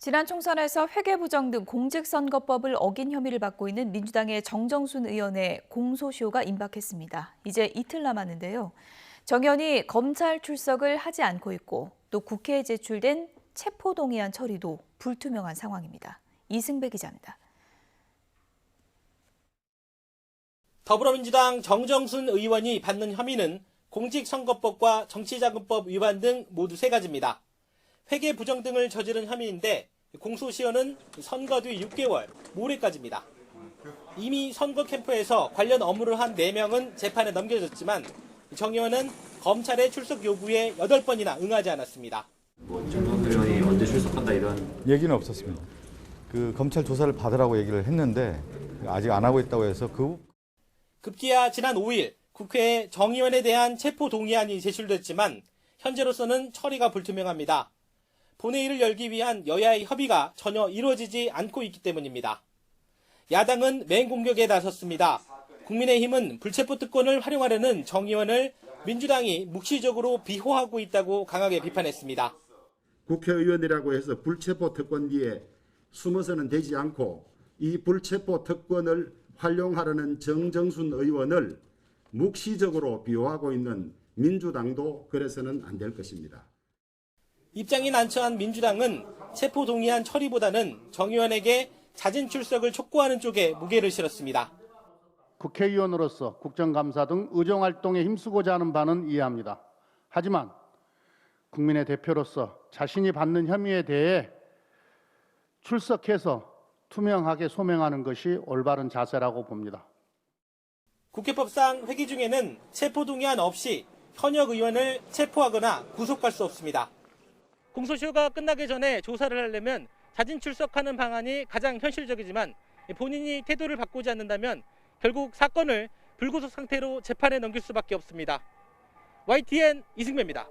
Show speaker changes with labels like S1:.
S1: 지난 총선에서 회계부정 등 공직선거법을 어긴 혐의를 받고 있는 민주당의 정정순 의원의 공소시효가 임박했습니다. 이제 이틀 남았는데요. 정 의원이 검찰 출석을 하지 않고 있고 또 국회에 제출된 체포동의안 처리도 불투명한 상황입니다. 이승배 기자입니다.
S2: 더불어민주당 정정순 의원이 받는 혐의는 공직선거법과 정치자금법 위반 등 모두 3가지입니다. 회계 부정 등을 저지른 혐의인데 공소시효는 선거 뒤 6개월, 모레까지입니다. 이미 선거 캠프에서 관련 업무를 한 4명은 재판에 넘겨졌지만 정 의원은 검찰의 출석 요구에 8번이나 응하지 않았습니다.
S3: 정정순 의원이 언제 출석한다 이런
S4: 얘기는 없었습니다. 검찰 조사를 받으라고 얘기를 했는데 아직 안 하고 있다고 해서
S2: 급기야 지난 5일 국회에 정 의원에 대한 체포 동의안이 제출됐지만 현재로서는 처리가 불투명합니다. 본회의를 열기 위한 여야의 협의가 전혀 이루어지지 않고 있기 때문입니다. 야당은 맹공격에 나섰습니다. 국민의힘은 불체포 특권을 활용하려는 정 의원을 민주당이 묵시적으로 비호하고 있다고 강하게 비판했습니다.
S5: 국회의원이라고 해서 불체포 특권 뒤에 숨어서는 되지 않고 이 불체포 특권을 활용하려는 정정순 의원을 묵시적으로 비호하고 있는 민주당도 그래서는 안 될 것입니다.
S2: 입장이 난처한 민주당은 체포 동의안 처리보다는 정 의원에게 자진 출석을 촉구하는 쪽에 무게를 실었습니다.
S6: 국회의원으로서 국정감사 등 의정활동에 힘쓰고자 하는 바는 이해합니다. 하지만 국민의 대표로서 자신이 받는 혐의에 대해 출석해서 투명하게 소명하는 것이 올바른 자세라고 봅니다.
S2: 국회법상 회기 중에는 체포 동의안 없이 현역 의원을 체포하거나 구속할 수 없습니다. 공소시효가 끝나기 전에 조사를 하려면 자진 출석하는 방안이 가장 현실적이지만 본인이 태도를 바꾸지 않는다면 결국 사건을 불구속 상태로 재판에 넘길 수밖에 없습니다. YTN 이승배입니다.